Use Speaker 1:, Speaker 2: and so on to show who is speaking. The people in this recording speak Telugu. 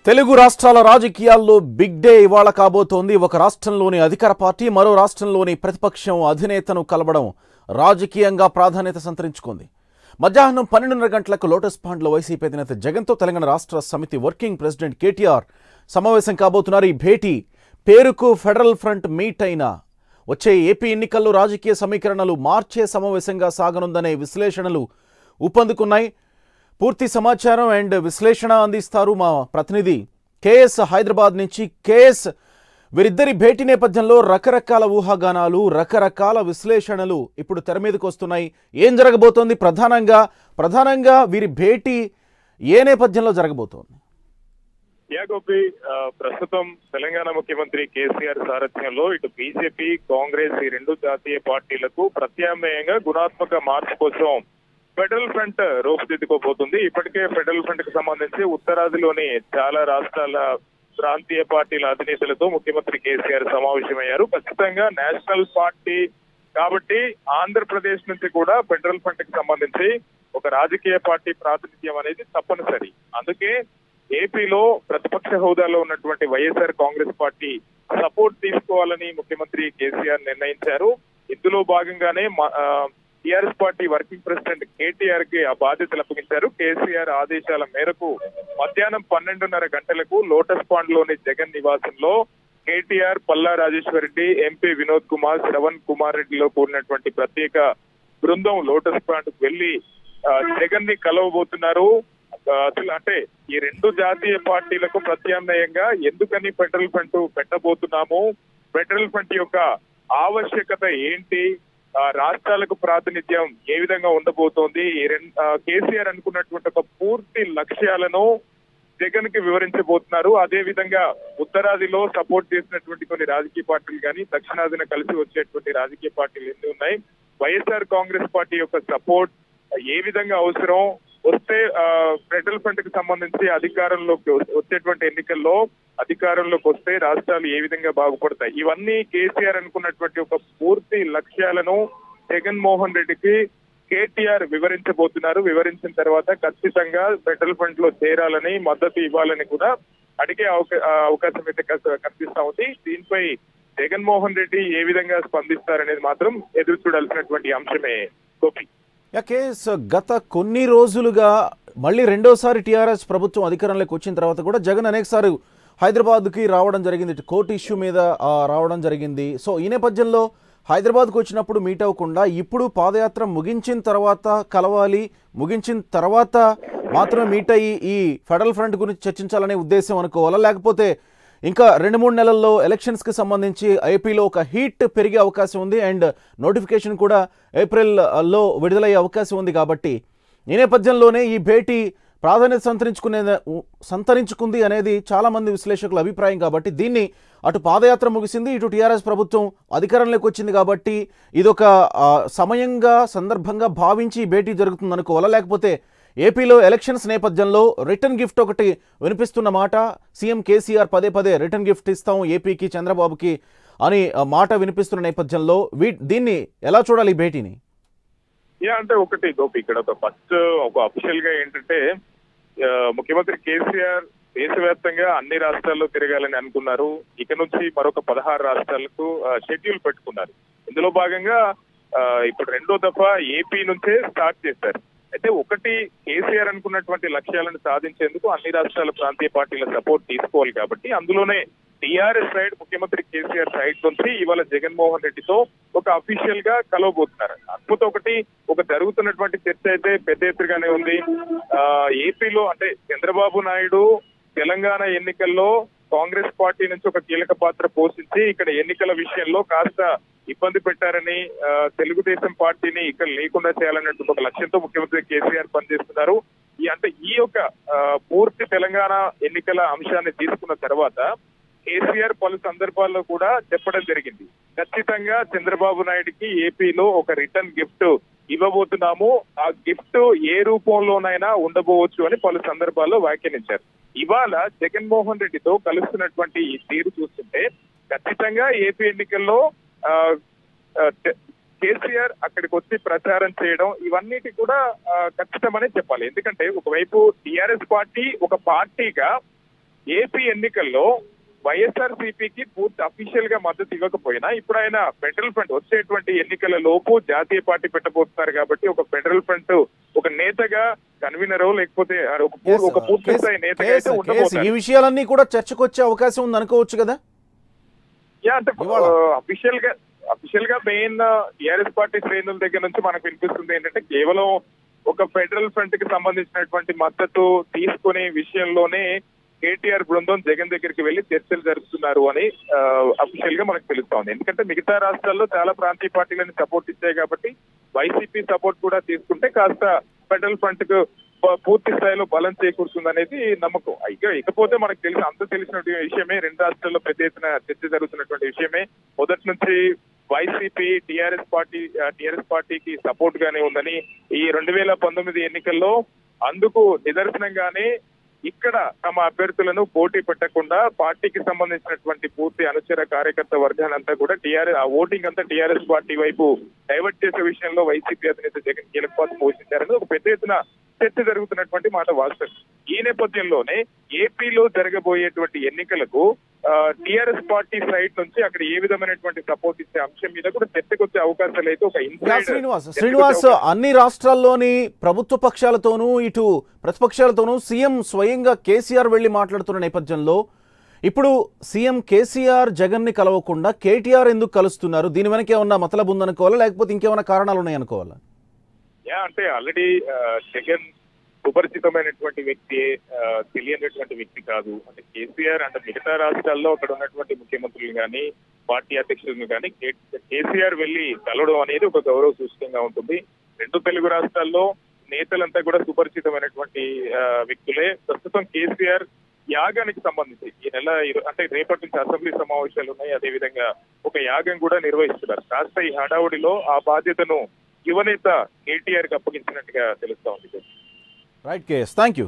Speaker 1: తెలుగు రాష్ట్రాల రాజకీయాల్లో బిగ్ డే ఇవాళ కాబోతోంది. ఒక రాష్ట్రంలోని అధికార పార్టీ మరో రాష్ట్రంలోని ప్రతిపక్షం అధినేతను కలవడం రాజకీయంగా ప్రాధాన్యత సంతరించుకుంది. మధ్యాహ్నం 12:30 గంటలకు లోటస్ పాండ్లో వైసీపీ అధినేత జగన్తో తెలంగాణ రాష్ట్ర సమితి వర్కింగ్ ప్రెసిడెంట్ కేటీఆర్ సమావేశం కాబోతున్నారు. ఈ భేటీ పేరుకు ఫెడరల్ ఫ్రంట్ మీట్ అయినా వచ్చే ఏపీ ఎన్నికల్లో రాజకీయ సమీకరణలు మార్చే సమావేశంగా సాగనుందనే విశ్లేషణలు ఊపందుకున్నాయి. పూర్తి సమాచారం అండ్ విశ్లేషణ అందిస్తారు మా ప్రతినిధి కేఎస్ హైదరాబాద్ నుంచి. కేఎస్, వీరిద్దరి భేటీ నేపథ్యంలో రకరకాల ఊహాగానాలు, రకరకాల విశ్లేషణలు ఇప్పుడు తెర మీదకి వస్తున్నాయి. ఏం జరగబోతోంది? ప్రధానంగా వీరి భేటీ ఏ నేపథ్యంలో జరగబోతోంది?
Speaker 2: గోపి, ప్రస్తుతం తెలంగాణ ముఖ్యమంత్రి కేసీఆర్ సారథ్యంలో ఇటు బీజేపీ, కాంగ్రెస్ ఈ రెండు జాతీయ పార్టీలకు ప్రత్యామ్నాయంగా గుణాత్మక మార్పు కోసం ఫెడరల్ ఫ్రంట్ రూపుదిద్దుకోబోతుంది. ఇప్పటికే ఫెడరల్ ఫ్రంట్ కి సంబంధించి ఉత్తరాదిలోని చాలా రాష్ట్రాల ప్రాంతీయ పార్టీల అధినేతలతో ముఖ్యమంత్రి కేసీఆర్ సమావేశమయ్యారు. ఖచ్చితంగా నేషనల్ పార్టీ కాబట్టి ఆంధ్రప్రదేశ్ నుంచి కూడా ఫెడరల్ ఫ్రంట్ కి సంబంధించి ఒక రాజకీయ పార్టీ ప్రాతినిధ్యం అనేది తప్పనిసరి. అందుకే ఏపీలో ప్రతిపక్ష హోదాలో ఉన్నటువంటి వైఎస్ఆర్ కాంగ్రెస్ పార్టీ సపోర్ట్ తీసుకోవాలని ముఖ్యమంత్రి కేసీఆర్ నిర్ణయించారు. ఇందులో భాగంగానే TRS party working president KTR కి ఆ బాధ్యతలు అప్పగించారు. కేసీఆర్ ఆదేశాల మేరకు మధ్యాహ్నం 12:30 గంటలకు లోటస్ పాండ్ లోని జగన్ నివాసంలో కేటీఆర్, పల్లా రాజేశ్వరరెడ్డి, ఎంపీ వినోద్ కుమార్, శ్రవణ్ కుమార్ రెడ్డిలో కూడినటువంటి ప్రత్యేక బృందం లోటస్ పాండ్ కు వెళ్లి జగన్ ని కలవబోతున్నారు. అసలు అంటే ఈ రెండు జాతీయ పార్టీలకు ప్రత్యామ్నాయంగా ఎందుకని ఫెడరల్ ఫ్రంట్ పెట్టబోతున్నాము, ఫెడరల్ ఫ్రంట్ యొక్క ఆవశ్యకత ఏంటి, రాష్ట్రాలకు ప్రాతినిధ్యం ఏ విధంగా ఉండబోతోంది, కేసీఆర్ అనుకున్నటువంటి ఒక పూర్తి లక్ష్యాలను జగన్ కి వివరించబోతున్నారు. అదే విధంగా ఉత్తరాదిలో సపోర్ట్ చేసినటువంటి కొన్ని రాజకీయ పార్టీలు కానీ దక్షిణాదిన కలిసి వచ్చేటువంటి రాజకీయ పార్టీలు ఎన్ని ఉన్నాయి, వైఎస్ఆర్ కాంగ్రెస్ పార్టీ యొక్క సపోర్ట్ ఏ విధంగా అవసరం, వస్తే ఫెడరల్ ఫ్రంట్ కి సంబంధించి అధికారంలోకి వచ్చేటువంటి ఎన్నికల్లో అధికారంలోకి వస్తే రాష్ట్రాలు ఏ విధంగా బాగుపడతాయి, ఇవన్నీ కేసీఆర్ అనుకున్నటువంటి ఒక పూర్తి లక్ష్యాలను జగన్మోహన్ రెడ్డికి కేటీఆర్ వివరించబోతున్నారు. వివరించిన తర్వాత ఖచ్చితంగా ఫెడరల్ ఫ్రంట్ లో చేరాలని, మద్దతు ఇవ్వాలని కూడా అడిగే అవకాశం అయితే కనిపిస్తా ఉంది. దీనిపై జగన్మోహన్ రెడ్డి ఏ విధంగా స్పందిస్తారనేది మాత్రం ఎదురు చూడాల్సినటువంటి అంశమే గోపి.
Speaker 1: కేస్, గత కొన్ని రోజులుగా మళ్ళీ రెండోసారి టీఆర్ఎస్ ప్రభుత్వం అధికారంలోకి వచ్చిన తర్వాత కూడా జగన్ అనేకసారి హైదరాబాద్కి రావడం జరిగింది, కోర్టు ఇష్యూ మీద రావడం జరిగింది. సో ఈ నేపథ్యంలో హైదరాబాద్కు వచ్చినప్పుడు మీట్ అవ్వకుండా ఇప్పుడు పాదయాత్ర ముగించిన తర్వాత కలవాలి, ముగించిన తర్వాత మాత్రమే మీట్ అయ్యి ఈ ఫెడరల్ ఫ్రంట్ గురించి చర్చించాలనే ఉద్దేశం అనుకోవాలా, లేకపోతే ఇంకా 2-3 నెలల్లో ఎలక్షన్స్కి సంబంధించి ఏపీలో ఒక హీట్ పెరిగే అవకాశం ఉంది అండ్ నోటిఫికేషన్ కూడా ఏప్రిల్లో విడుదలయ్యే అవకాశం ఉంది. కాబట్టి ఈ నేపథ్యంలోనే ఈ భేటీ ప్రాధాన్యత సంతరించుకుంది అనేది చాలామంది విశ్లేషకుల అభిప్రాయం. కాబట్టి దీన్ని అటు పాదయాత్ర ముగిసింది, ఇటు టీఆర్ఎస్ ప్రభుత్వం అధికారంలోకి వచ్చింది. కాబట్టి ఇదొక సమయంగా, సందర్భంగా భావించి ఈ భేటీ జరుగుతుంది అనుకోవాలా, లేకపోతే ఏపీలో ఎలక్షన్స్ నేపథ్యంలో రిటర్న్ గిఫ్ట్ ఒకటి వినిపిస్తున్న మాట, సీఎం కేసీఆర్ పదే రిటర్న్ గిఫ్ట్ ఇస్తాం ఏపీకి, చంద్రబాబుకి అని మాట వినిపిస్తున్న నేపథ్యంలో దీన్ని ఎలా చూడాలి ఈ భేటీని?
Speaker 2: అంటే ఒకటి గోపి, ఇక్కడ ఒక అఫీషియల్ గా ఏంటంటే ముఖ్యమంత్రి కేసీఆర్ దేశవ్యాప్తంగా అన్ని రాష్ట్రాల్లో తిరగాలని అనుకున్నారు. ఇక నుంచి మరొక 16 రాష్ట్రాలకు షెడ్యూల్ పెట్టుకున్నారు. ఇందులో భాగంగా ఇప్పుడు రెండో దఫా ఏపీ నుంచే స్టార్ట్ చేశారు. అయితే ఒకటి, కేసీఆర్ అనుకున్నటువంటి లక్ష్యాలను సాధించేందుకు అన్ని రాష్ట్రాల ప్రాంతీయ పార్టీల సపోర్ట్ తీసుకోవాలి. కాబట్టి అందులోనే టీఆర్ఎస్ సైడ్, ముఖ్యమంత్రి కేసీఆర్ సైడ్ నుంచి ఇవాళ జగన్మోహన్ రెడ్డితో ఒక అఫీషియల్ గా కలవబోతున్నారు. కాకపోతే ఒక జరుగుతున్నటువంటి చర్చ అయితే పెద్ద ఎత్తుగానే ఉంది. ఏపీలో అంటే చంద్రబాబు నాయుడు తెలంగాణ ఎన్నికల్లో కాంగ్రెస్ పార్టీ నుంచి ఒక కీలక పాత్ర పోషించి ఇక్కడ ఎన్నికల విషయంలో కాస్త ఇబ్బంది పెట్టారని, తెలుగుదేశం పార్టీని ఇక్కడ లేకుండా చేయాలన్నట్టు ఒక లక్ష్యంతో ముఖ్యమంత్రి కేసీఆర్ పనిచేస్తున్నారు. ఈ యొక్క పూర్తి తెలంగాణ ఎన్నికల అంశాన్ని తీసుకున్న తర్వాత కేసీఆర్ పలు సందర్భాల్లో కూడా చెప్పడం జరిగింది, ఖచ్చితంగా చంద్రబాబు నాయుడికి ఏపీలో ఒక రిటర్న్ గిఫ్ట్ ఇవ్వబోతున్నాము, ఆ గిఫ్ట్ ఏ రూపంలోనైనా ఉండబోవచ్చు అని పలు సందర్భాల్లో వ్యాఖ్యానించారు. ఇవాళ జగన్మోహన్ రెడ్డితో కలుస్తున్నటువంటి ఈ తీరు చూస్తుంటే ఖచ్చితంగా ఏపీ ఎన్నికల్లో కేసీఆర్ అక్కడికి వచ్చి ప్రచారం చేయడం ఇవన్నిటి కూడా ఖచ్చితమనే చెప్పాలి. ఎందుకంటే ఒకవైపు టీఆర్ఎస్ పార్టీ ఒక పార్టీగా ఏపీ ఎన్నికల్లో వైఎస్ఆర్సీపీకి పూర్తి అఫీషియల్ గా మద్దతు ఇవ్వకపోయినా ఇప్పుడు ఆయన ఫెడరల్ ఫ్రంట్ వచ్చేటువంటి ఎన్నికల లోపు జాతీయ పార్టీ పెట్టబోతున్నారు కాబట్టి ఒక ఫెడరల్ ఫ్రంట్ ఒక నేతగా కన్వీనరో లేకపోతే ఒక పూర్తి స్థాయి నేతగా అయితే ఉండబోతున్నారు.
Speaker 1: ఈ విషయాలన్నీ కూడా చర్చకు వచ్చే అవకాశం ఉంది అనుకోవచ్చు కదా.
Speaker 2: అంటే అఫీషియల్ గా మెయిన్ టీఆర్ఎస్ పార్టీ శ్రేణుల దగ్గర నుంచి మనకు వినిపిస్తుంది ఏంటంటే కేవలం ఒక ఫెడరల్ ఫ్రంట్ కి సంబంధించినటువంటి మద్దతు తీసుకునే విషయంలోనే కేటీఆర్ బృందం జగన్ దగ్గరికి వెళ్లి చర్చలు జరుపుతున్నారు అని అఫీషియల్ గా మనకు తెలుస్తోంది. ఎందుకంటే మిగతా రాష్ట్రాల్లో చాలా ప్రాంతీయ పార్టీలను సపోర్ట్ ఇచ్చాయి కాబట్టి వైసీపీ సపోర్ట్ కూడా తీసుకుంటే కాస్త ఫెడరల్ ఫ్రంట్ కు పూర్తి స్థాయిలో బలం చేకూరుతుంది అనేది నమ్మకం. ఇకపోతే మనకు తెలిసిన విషయమే, రెండు రాష్ట్రాల్లో పెద్ద ఎత్తున చర్చ జరుగుతున్నటువంటి విషయమే. మొదటి నుంచి వైసీపీ టీఆర్ఎస్ పార్టీకి సపోర్ట్ గానే ఉందని ఈ 2019 ఎన్నికల్లో అందుకు నిదర్శనంగానే ఇక్కడ తమ అభ్యర్థులను పోటీ పెట్టకుండా పార్టీకి సంబంధించినటువంటి పూర్తి అనుచర కార్యకర్త వర్గానంతా కూడా ఆ ఓటింగ్ అంతా టీఆర్ఎస్ పార్టీ వైపు డైవర్ట్ చేసే విషయంలో వైసీపీ అధినేత జగన్ కీలక పాత్ర పోషించారని ఒక పెద్ద ఎత్తున చర్చ జరుగుతున్నటువంటి మాట వాస్తవం. ఈ నేపథ్యంలోనే ఏపీలో జరగబోయేటువంటి ఎన్నికలకు టీఆర్ఎస్ పార్టీ సైడ్ నుంచి అక్కడ ఏ విధమైనటువంటి సపోర్ట్ ఇచ్చే అంశం మీద కూడా చర్చకు వచ్చే అవకాశాలు అయితే ఒక
Speaker 1: శ్రీనివాస్ అన్ని రాష్ట్రాల్లోని ప్రభుత్వ పక్షాలతోనూ ఇటు ప్రతిపక్షాలతోనూ సీఎం స్వయంగా కేసీఆర్ వెళ్లి మాట్లాడుతున్న నేపథ్యంలో ఇప్పుడు సీఎం కేసీఆర్ జగన్ ని కలవకుండా కేటీఆర్ ఎందుకు కలుస్తున్నారు? దీని వెనక ఏమన్నా మతలబు ఉందనుకోవాలా లేకపోతే ఇంకేమైనా కారణాలు ఉన్నాయనుకోవాలా?
Speaker 2: అంటే ఆల్రెడీ జగన్ సుపరిచితమైనటువంటి వ్యక్తి, తెలియనటువంటి వ్యక్తి కాదు. అంటే కేసీఆర్ అంటే మిగతా రాష్ట్రాల్లో అక్కడ ఉన్నటువంటి ముఖ్యమంత్రులు కానీ పార్టీ అధ్యక్షులను కానీ కేసీఆర్ వెళ్లి కలవడం అనేది ఒక గౌరవ సూచకంగా ఉంటుంది. రెండు తెలుగు రాష్ట్రాల్లో నేతలంతా కూడా సుపరిచితమైనటువంటి వ్యక్తులే. ప్రస్తుతం కేసీఆర్ యాగానికి సంబంధించి ఈ నెల అంటే రేపటి నుంచి అసెంబ్లీ సమావేశాలు ఉన్నాయి, అదేవిధంగా ఒక యాగం కూడా నిర్వహిస్తున్నారు. కాస్త ఈ హడావుడిలో ఆ బాధ్యతను యువనేత కేటీఆర్ కి అప్పగించినట్టుగా తెలుస్తా ఉంది.
Speaker 1: Right KS, thank you.